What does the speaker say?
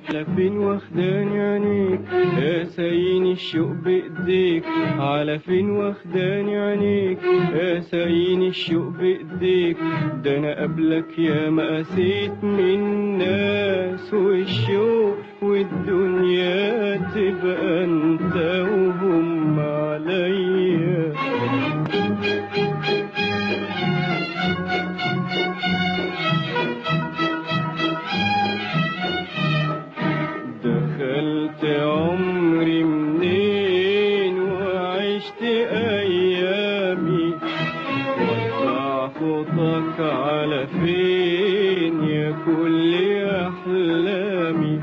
على فين واخداني عينيك قاسيني الشوق بايديك، على فين واخداني عينيك قاسيني الشوق بايديك. ده انا قبلك يا ما قاسيت من ناس، والشوق والدنيا تبقى انت وهم عليا. دخلت عمري منين وعشت ايامي، وضع خطك على فين يا كل احلامي.